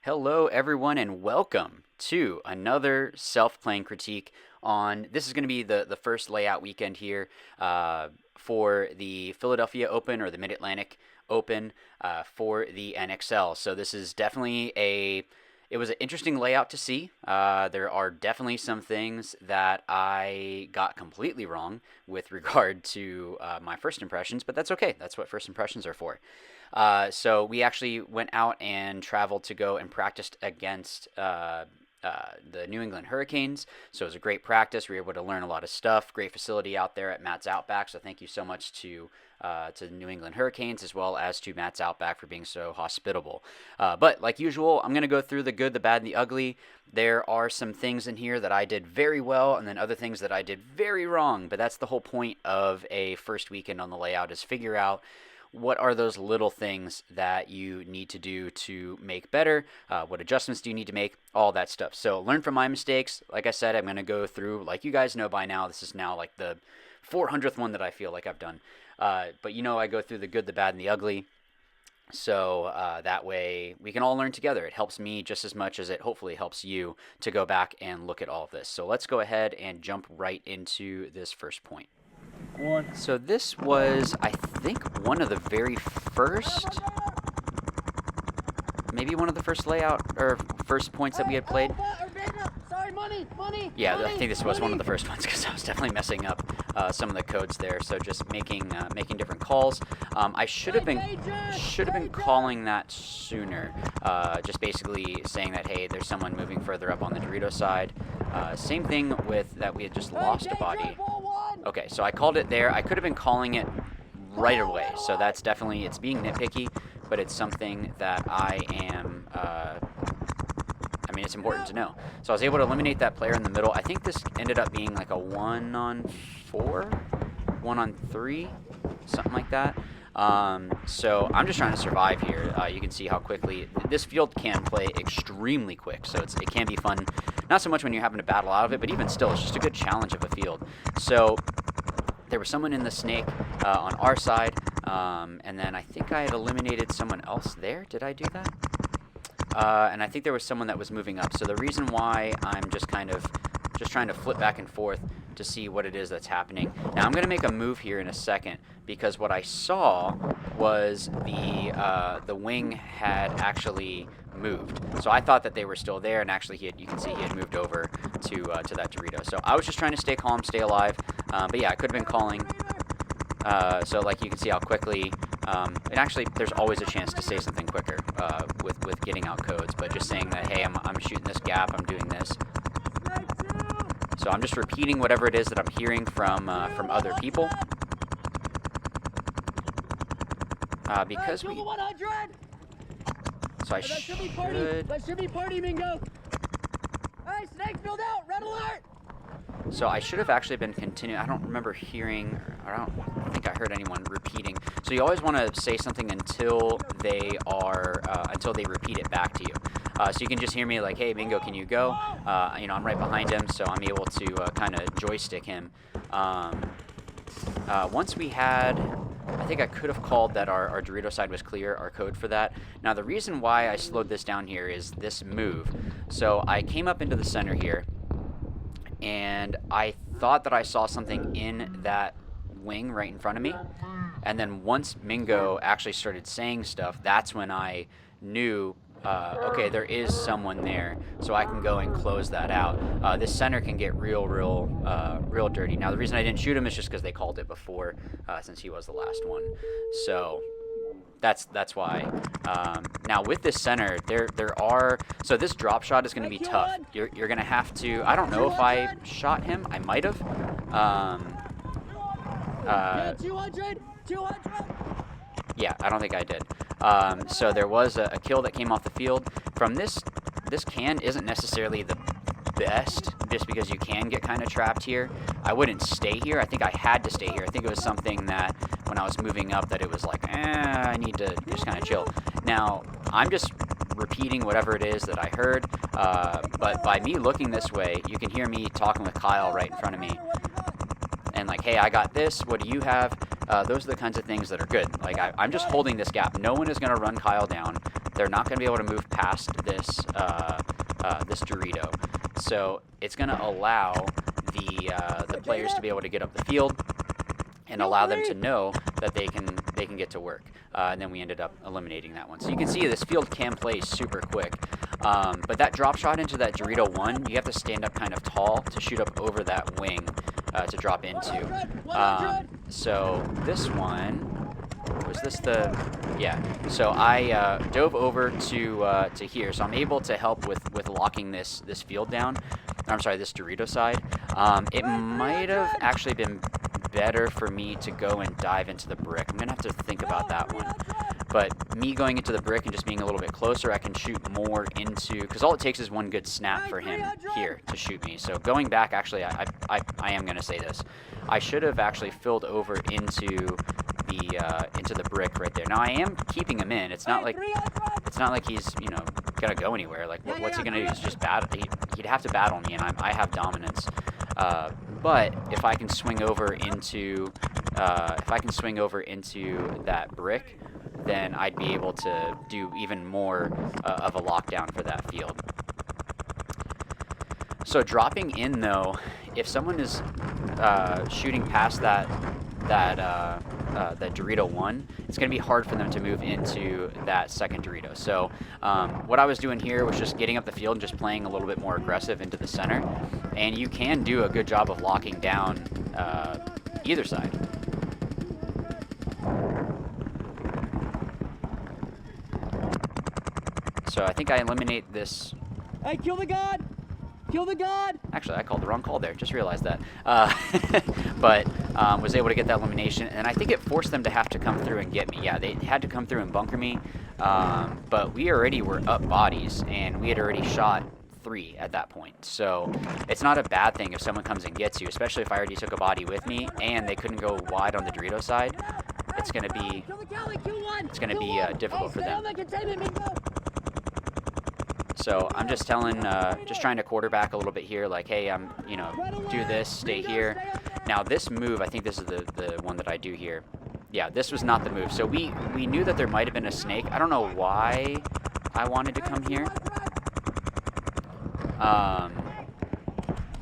Hello, everyone, and welcome to another self-playing critique on. This is going to be the first layout weekend here for the Philadelphia Open or the Mid-Atlantic Open for the NXL. So this is definitely it was an interesting layout to see. There are definitely some things that I got completely wrong with regard to my first impressions, but that's okay. That's what first impressions are for. So we actually went out and traveled to go and practiced against the New England Hurricanes. So it was a great practice. We were able to learn a lot of stuff. Great facility out there at Matt's Outback. So thank you so much to the New England Hurricanes as well as to Matt's Outback for being so hospitable. But like usual, I'm going to go through the good, the bad, and the ugly. There are some things in here that I did very well and then other things that I did very wrong. But that's the whole point of a first weekend on the layout is figure out what are those little things that you need to do to make better? What adjustments do you need to make? All that stuff. So learn from my mistakes. Like I said, I'm going to go through, like you guys know by now, this is now like the 400th one that I feel like I've done. But you know I go through the good, the bad, and the ugly. So that way we can all learn together. It helps me just as much as it hopefully helps you to go back and look at all of this. So let's go ahead and jump right into this first point. So this was, I think, one of the very first, maybe one of the first layout or first points that we had played. Yeah, I think this was one of the first ones because I was definitely messing up some of the codes there. So just making different calls. I should have been calling that sooner. Just basically saying that hey, there's someone moving further up on the Dorito side. Same thing with that we had just lost a body. Okay, so I called it there. I could have been calling it right away. So that's definitely, it's being nitpicky, but it's something that I am, it's important to know. So I was able to eliminate that player in the middle. I think this ended up being like a 1-on-4, 1-on-3, something like that. So I'm just trying to survive here. You can see how quickly this field can play extremely quick. So it can be fun. Not so much when you're having to battle out of it, but even still, it's just a good challenge of a field. So there was someone in the snake on our side, and then I think I had eliminated someone else there. Did I do that? And I think there was someone that was moving up. So the reason why I'm just kind of trying to flip back and forth to see what it is that's happening. Now I'm going to make a move here in a second because what I saw was the wing had actually moved. So I thought that they were still there, and actually you can see he had moved over to that Dorito. So I was just trying to stay calm, stay alive. But yeah, I could have been calling. So like you can see how quickly, and actually there's always a chance to say something quicker with getting out codes, but just saying that hey, I'm shooting this gap, I'm doing this. So I'm just repeating whatever it is that I'm hearing from other people. Because we. So I should. That should be party, Mingo. Hey, snake filled out. Red alert. So I should have actually been continuing. I don't remember hearing. I don't think I heard anyone repeating. So you always want to say something until they repeat it back to you. So you can just hear me like, hey, Mingo, can you go? I'm right behind him, so I'm able to kind of joystick him. Once we had, I think I could have called that our Dorito side was clear, our code for that. Now the reason why I slowed this down here is this move. So I came up into the center here, and I thought that I saw something in that wing right in front of me. And then once Mingo actually started saying stuff, that's when I knew okay, there is someone there, so I can go and close that out. This center can get real dirty. Now, the reason I didn't shoot him is just because they called it before, since he was the last one. So that's why. Now, with this center, there are. So this drop shot is going to be tough. You're going to have to. I don't know if I shot him. I might have. 200. Yeah, I don't think I did. So there was a kill that came off the field. From this can isn't necessarily the best, just because you can get kind of trapped here. I wouldn't stay here. I think I had to stay here. I think it was something that when I was moving up that it was like, I need to just kind of chill. Now, I'm just repeating whatever it is that I heard, but by me looking this way, you can hear me talking with Kyle right in front of me. And like, hey, I got this, what do you have? Those are the kinds of things that are good. Like, I'm just holding this gap. No one is going to run Kyle down. they're not going to be able to move past this this Dorito. So it's going to allow the players to be able to get up the field and allow them to know that they can get to work. And then we ended up eliminating that one. So you can see this field can play super quick. But that drop shot into that Dorito 1, you have to stand up kind of tall to shoot up over that wing to drop into. So this one, was this the, yeah. So I dove over to here. So I'm able to help with locking this field down. I'm sorry, this Dorito side. It might have actually been better for me to go and dive into the brick. I'm gonna have to think about that one. But me going into the brick and just being a little bit closer, I can shoot more into, because all it takes is one good snap for him here to shoot me. So going back, actually, I am gonna say this. I should have actually filled over into the brick right there. Now I am keeping him in. It's not like he's, you know, gonna go anywhere. Like what's he gonna do? He's just battle. He'd have to battle me, and I have dominance. But if I can swing over into that brick, then I'd be able to do even more of a lockdown for that field. So dropping in though, if someone is shooting past that Dorito 1, it's going to be hard for them to move into that second Dorito. So what I was doing here was just getting up the field and just playing a little bit more aggressive into the center. And you can do a good job of locking down either side. So I think I eliminate this. Hey, kill the god! Kill the god! Actually, I called the wrong call there. Just realized that. But was able to get that elimination, and I think it forced them to have to come through and get me. Yeah, they had to come through and bunker me. But we already were up bodies, and we had already shot 3 at that point. So it's not a bad thing if someone comes and gets you, especially if I already took a body with me and they couldn't go wide on the Dorito side. It's gonna be difficult for them. So I'm just just trying to quarterback a little bit here, like, hey, do this, stay here. Now this move, I think this is the one that I do here. Yeah, this was not the move. So we knew that there might have been a snake. I don't know why I wanted to come here.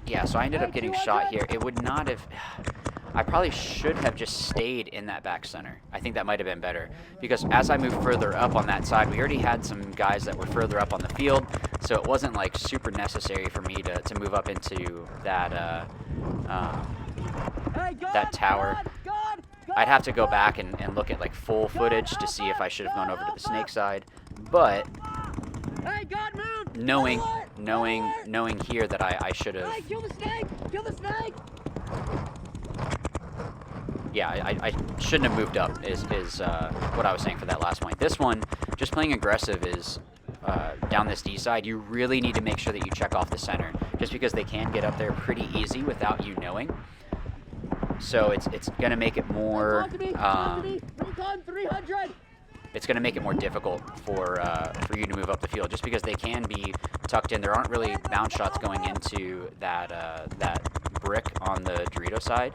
Yeah, so I ended up getting shot here. It would not have... I probably should have just stayed in that back center. I think that might have been better. Because as I moved further up on that side, we already had some guys that were further up on the field. So it wasn't like super necessary for me to move up into that that tower. I'd have to go back and look at like full footage to see if I should have gone over to the snake side. But knowing here that I should have... Hey, kill the snake! Kill the snake! Yeah, I shouldn't have moved up is what I was saying for that last point. This one, just playing aggressive is down this D side, you really need to make sure that you check off the center, just because they can get up there pretty easy without you knowing. So it's going to make it more... it's going to make it more difficult for you to move up the field, just because they can be tucked in. There aren't really bounce shots going into that brick on the Dorito side.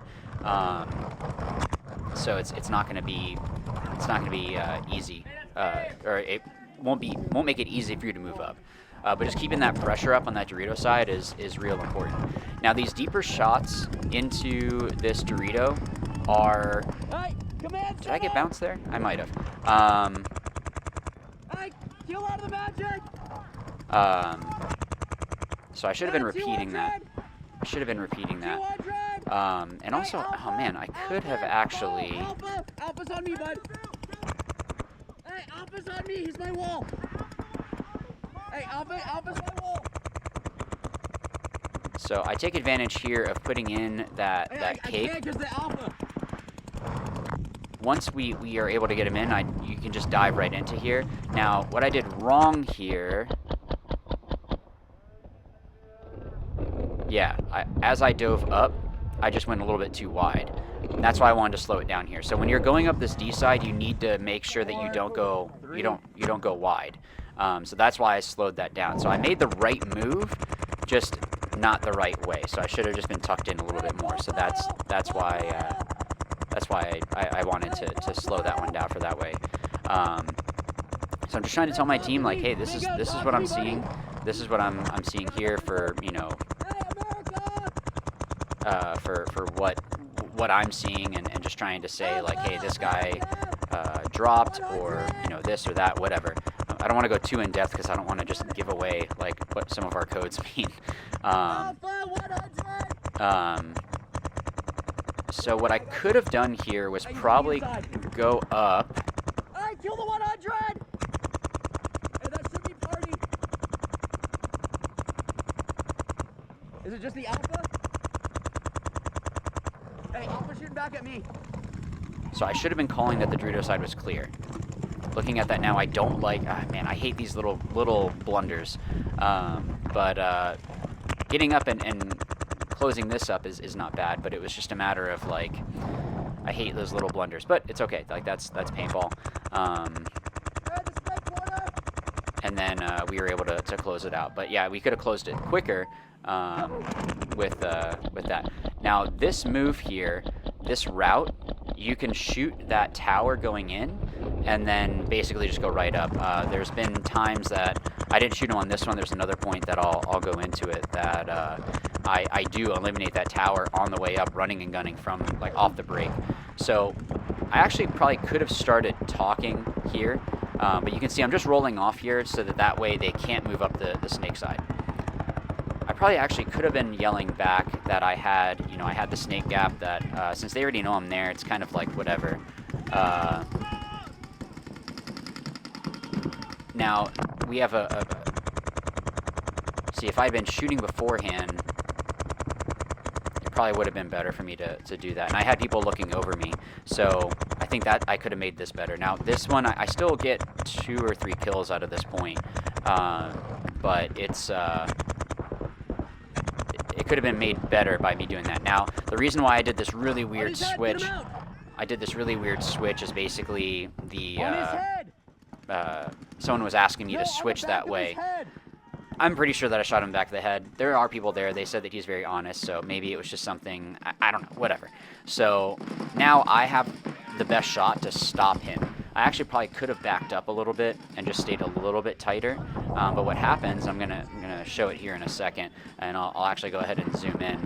So it's not going to be easy, or it won't make it easy for you to move up. But just keeping that pressure up on that Dorito side is real important. Now these deeper shots into this Dorito are... Did I get bounced there? I might have. Kill out of the magic! So I should have been repeating that. And also, oh man, I could have actually... Alpha's on me, bud! Hey, Alpha's on me! He's my wall! Hey, Alpha's my wall! So I take advantage here of putting in that cape. I can't 'cause the Alpha. Once we are able to get him in, you can just dive right into here. Now, what I did wrong here... Yeah, as I dove up, I just went a little bit too wide. And that's why I wanted to slow it down here. So when you're going up this D side, you need to make sure that you don't go wide. So that's why I slowed that down. So I made the right move, just not the right way. So I should have just been tucked in a little bit more. So that's why I wanted to slow that one down for that way. So I'm just trying to tell my team, like, hey, this is what I'm seeing. This is what I'm seeing here for, you know, for what I'm seeing, and just trying to say, like, hey, this guy dropped, or, you know, this or that, whatever. I don't want to go too in depth because I don't want to just give away, like, what some of our codes mean. So what I could have done here was probably go up. I kill the 100. Hey, that should be party. Is it just the Alpha? Hey, Alpha shooting back at me. So I should have been calling that the Dorito side was clear. Looking at that now, I don't like... man, I hate these little blunders. But getting up and closing this up is not bad, but it was just a matter of, like... I hate those little blunders, but it's okay. Like, that's paintball. And then we were able to close it out. But yeah, we could have closed it quicker with that. Now, this move here, this route, you can shoot that tower going in and then basically just go right up. There's been times that I didn't shoot him on this one. There's another point that I'll go into it that I do eliminate that tower on the way up, running and gunning from, like, off the break. So I actually probably could have started talking here, but you can see I'm just rolling off here so that way they can't move up the snake side. I probably actually could have been yelling back that I had, you know, I had the snake gap, that since they already know I'm there, it's kind of like whatever. Now, we have see, if I'd been shooting beforehand, it probably would have been better for me to do that. And I had people looking over me, so I think that I could have made this better. Now, this one, I still get 2 or 3 kills out of this point, but it's... it could have been made better by me doing that. Now, the reason why I did this really weird switch... is basically the... someone was asking me to switch that way. I'm pretty sure that I shot him back of the head. There are people there. They said that he's very honest, so maybe it was just something... I don't know, whatever. So now I have the best shot to stop him. I actually probably could have backed up a little bit and just stayed a little bit tighter. But what happens, I'm gonna show it here in a second, and I'll actually go ahead and zoom in.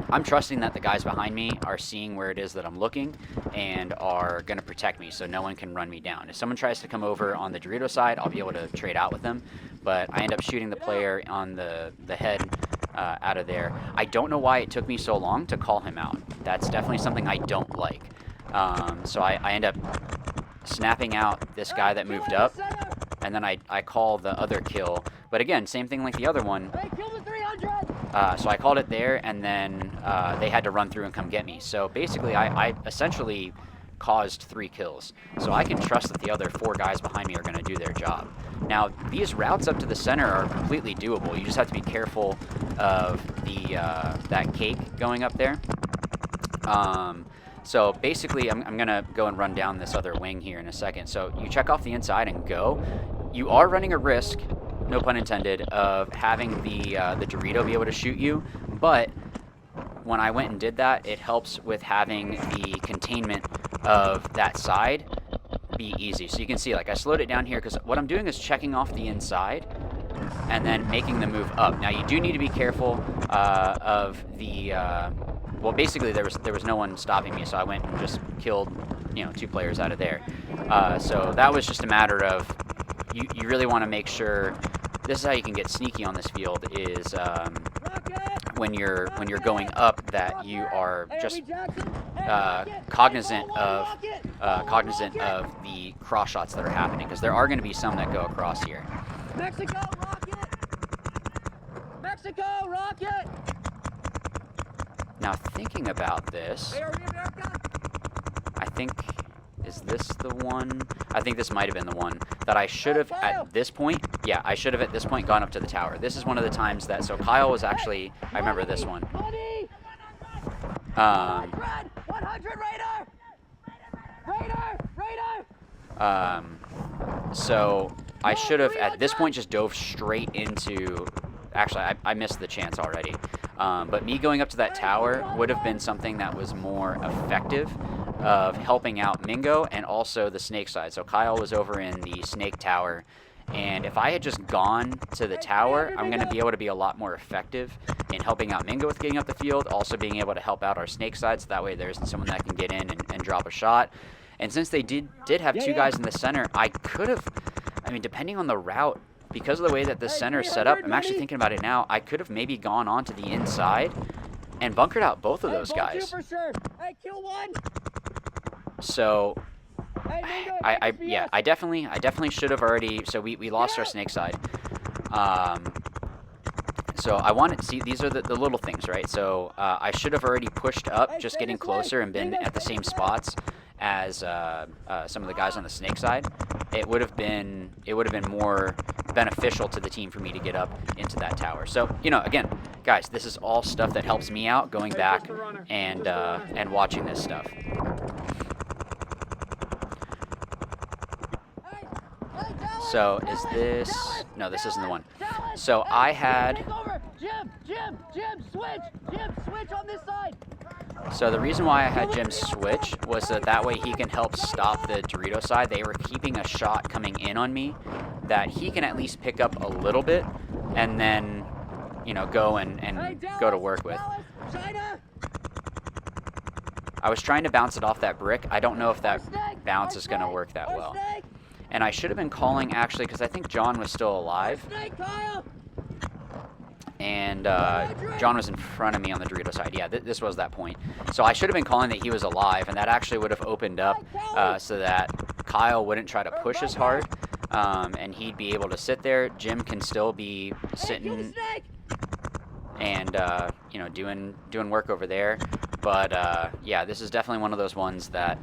I'm trusting that the guys behind me are seeing where it is that I'm looking and are going to protect me so no one can run me down. If someone tries to come over on the Dorito side, I'll be able to trade out with them. But I end up shooting the player on the head out of there. I don't know why it took me so long to call him out. That's definitely something I don't like. So I end up snapping out this guy that moved up, and then I call the other kill. But again, same thing like the other one. So I called it there, and then they had to run through and come get me. So basically, I essentially caused 3 kills. So I can trust that the other 4 guys behind me are going to do their job. Now, these routes up to the center are completely doable. You just have to be careful of the that cake going up there. So basically, I'm going to go and run down this other wing here in a second. So you check off the inside and go. You are running a risk, no pun intended, of having the Dorito be able to shoot you, but when I went and did that, it helps with having the containment of that side be easy. So you can see, like, I slowed it down here because what I'm doing is checking off the inside and then making the move up. Now, you do need to be careful of the... well, basically, there was no one stopping me, so I went and just killed, you know, 2 players out of there. So that was just a matter of... You really want to make sure... This is how you can get sneaky on this field, is when you're going up, that you are just cognizant of the cross shots that are happening, because there are going to be some that go across here. Mexico, rocket! Mexico, rocket! Now, thinking about this, I think, is this the one? I think this might have been the one that I should have at this point. Yeah, I should have at this point gone up to the tower. This is one of the times that, so Kyle was actually, I remember this one. 100 radar! So I should have at this point just dove straight into, actually I missed the chance already. But me going up to that tower would have been something that was more effective. of helping out Mingo and also the snake side. So Kyle was over in the snake tower, and if I had just gone to the tower, I'm going to be able to be a lot more effective in helping out Mingo with getting up the field, also being able to help out our snake side, so that way there's someone that can get in and drop a shot. And since they did have two guys in the center, I could have, I mean, depending on the route, because of the way that this center is set up, I'm actually thinking about it now, I could have maybe gone on to the inside and bunkered out both of those guys. Hey, kill one. So, I definitely should have already. So we lost our snake side. So I wanted to see, these are the little things, right? So I should have already pushed up, just getting closer and been at the same spots as some of the guys on the snake side. It would have been more beneficial to the team for me to get up into that tower. So, you know, again, guys, this is all stuff that helps me out going back and watching this stuff. So is this, no, this isn't the one. So I had, Jim, switch on this side. so the reason why I had Jim switch was that way he can help stop the Dorito side. They were keeping a shot coming in on me that he can at least pick up a little bit and then, you know, go and go to work with. I was trying to bounce it off that brick. I don't know if that bounce is going to work that well. And I should have been calling, actually, because I think John was still alive. And John was in front of me on the Dorito side. Yeah, this was that point. So I should have been calling that he was alive, and that actually would have opened up so that Kyle wouldn't try to push as hard, and he'd be able to sit there. Jim can still be sitting and you know, doing work over there. But yeah, this is definitely one of those ones that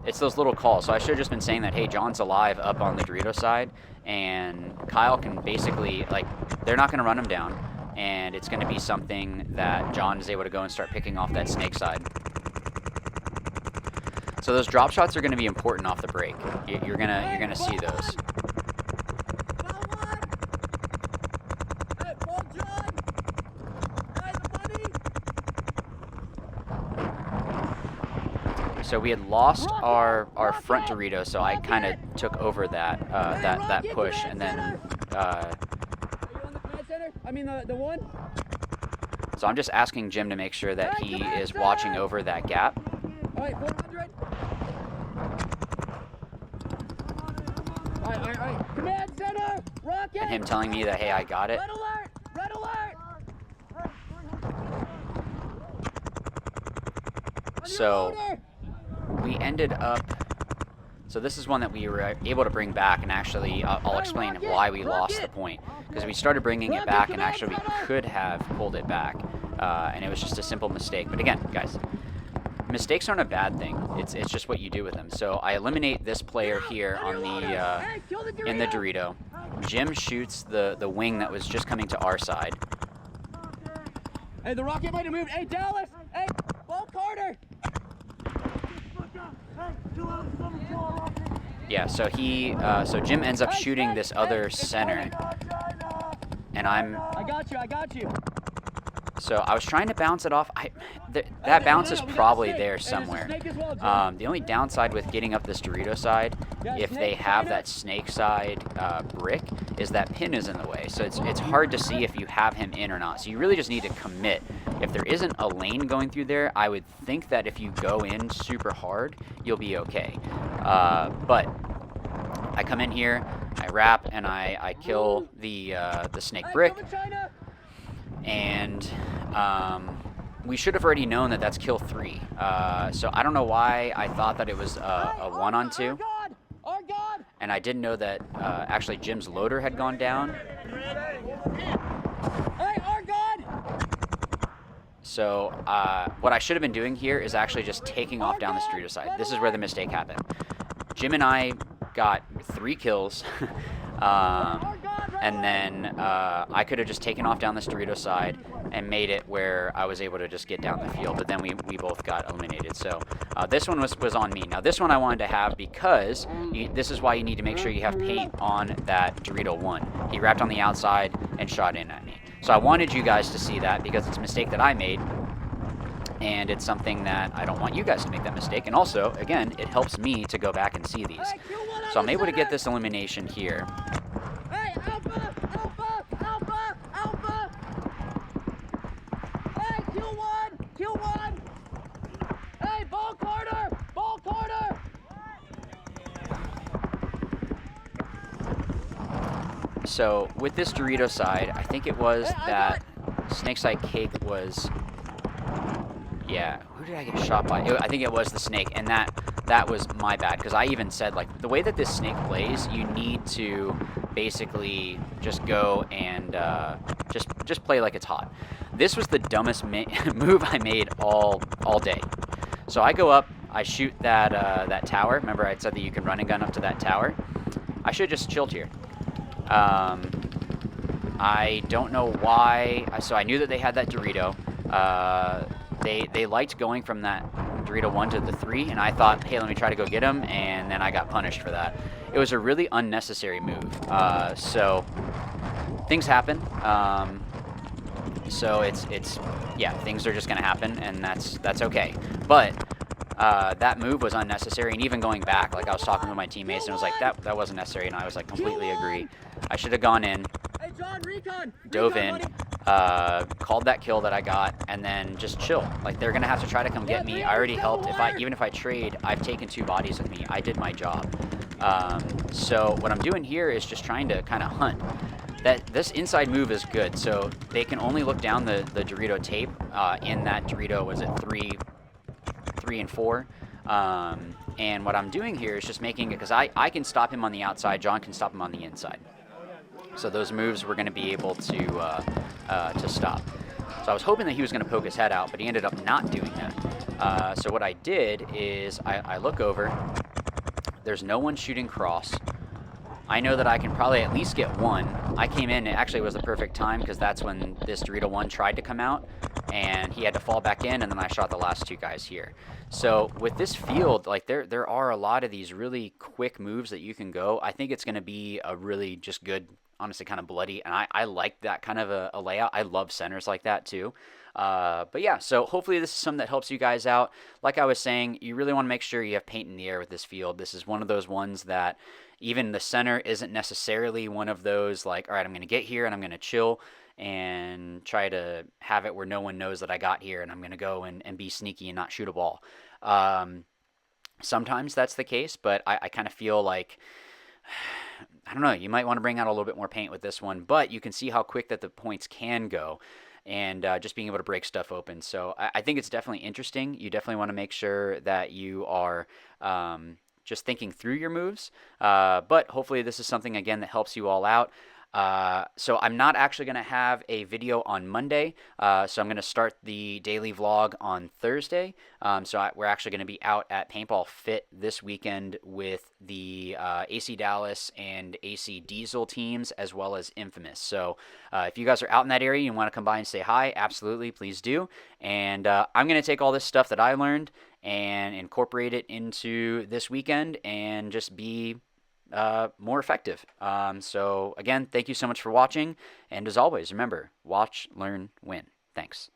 it's those little calls. So I should have just been saying that, hey, John's alive up on the Dorito side, and Kyle can basically, like, they're not going to run him down, and it's going to be something that John is able to go and start picking off that snake side. So those drop shots are going to be important off the break. You're gonna see those. So we had lost our front Dorito, so I kind of took over that that push, and then the one. So I'm just asking Jim to make sure that he is watching over that gap. All right, 400. All right. Command center, rocket. And him telling me that, hey, I got it. Red alert. So we ended up, so this is one that we were able to bring back, and actually I'll explain why we lost the point, because we started bringing it back and actually we could have pulled it back, and it was just a simple mistake. But again, guys, mistakes aren't a bad thing. It's just what you do with them. So I eliminate this player here on the in the Dorito. Jim shoots the wing that was just coming to our side. Hey, the rocket might have moved. Hey, Dallas. Hey, ball Carter. Yeah, so so Jim ends up shooting this other center, and I got you. So I was trying to bounce it off. That bounce is probably there somewhere. The only downside with getting up this Dorito side, if they have that snake side brick, is that pin is in the way. So it's hard to see if you have him in or not. So you really just need to commit. If there isn't a lane going through there, I would think that if you go in super hard, you'll be okay. But I come in here, I wrap, and I kill the snake brick. And we should have already known that that's kill 3. So I don't know why I thought that it was a 1-on-2. And I didn't know that actually Jim's loader had gone down. So what I should have been doing here is actually just taking off down the Dorito side. This is where the mistake happened. Jim and I got 3 kills. And then I could have just taken off down this Dorito side and made it where I was able to just get down the field, but then we both got eliminated. So this one was on me. Now this one I wanted to have because this is why you need to make sure you have paint on that Dorito 1. He wrapped on the outside and shot in at me. So I wanted you guys to see that because it's a mistake that I made. And it's something that I don't want you guys to make that mistake. And also, again, it helps me to go back and see these. Hey, kill one on So I'm the able to get center. this elimination here. Hey, Alpha! Alpha! Alpha! Alpha! Hey, kill one! Kill one! Hey, ball corner! Ball corner! So with this Dorito side, I think it was Hey, I that Snakeside Cake was, yeah, who did I get shot by? I think it was the snake, and that was my bad, because I even said, like, the way that this snake plays, you need to basically just go and just play like it's hot. This was the dumbest move I made all day. So I go up, I shoot that tower. Remember I said that you can run and gun up to that tower? I should have just chilled here. I don't know why. So I knew that they had that Dorito. They liked going from that Dorito 1 to the 3, and I thought, hey, let me try to go get him, and then I got punished for that. It was a really unnecessary move. So things happen. So it's yeah, things are just gonna happen, and that's okay. But that move was unnecessary, and even going back, like I was talking with my teammates, and it was like that wasn't necessary, and I was like completely agree. I should have gone in, Hey, John, recon! dove Recon, in, buddy. called that kill that I got, and then just chill. Like they're gonna have to try to come get me. I already helped. Even if I trade, I've taken 2 bodies with me. I did my job. So what I'm doing here is just trying to kind of hunt. This inside move is good, so they can only look down the Dorito tape in that Dorito, was it 3 and 4? And what I'm doing here is just making it, because I can stop him on the outside, John can stop him on the inside. So those moves we're going to be able to stop. So I was hoping that he was going to poke his head out, but he ended up not doing that. So what I did is I look over. There's no one shooting cross. I know that I can probably at least get one. I came in, it actually was the perfect time, because that's when this Dorito 1 tried to come out, and he had to fall back in, and then I shot the last 2 guys here. So with this field, like there are a lot of these really quick moves that you can go. I think it's going to be a really just good, honestly, kind of bloody, and I like that kind of a layout. I love centers like that too. But yeah, so hopefully this is something that helps you guys out. Like I was saying, you really want to make sure you have paint in the air with this field. This is one of those ones that even the center isn't necessarily one of those like, all right, I'm going to get here and I'm going to chill and try to have it where no one knows that I got here, and I'm going to go and be sneaky and not shoot a ball. Sometimes that's the case, but I kind of feel like, I don't know, you might want to bring out a little bit more paint with this one, but you can see how quick that the points can go, and just being able to break stuff open. So I think it's definitely interesting. You definitely want to make sure that you are just thinking through your moves, but hopefully this is something, again, that helps you all out. So I'm not actually going to have a video on Monday, so I'm going to start the daily vlog on Thursday. We're actually going to be out at Paintball Fit this weekend with the AC Dallas and AC Diesel teams, as well as Infamous. So if you guys are out in that area and you want to come by and say hi, absolutely, please do. And I'm going to take all this stuff that I learned and incorporate it into this weekend and just be more effective. So again, thank you so much for watching, and as always, remember, watch, learn, win. Thanks.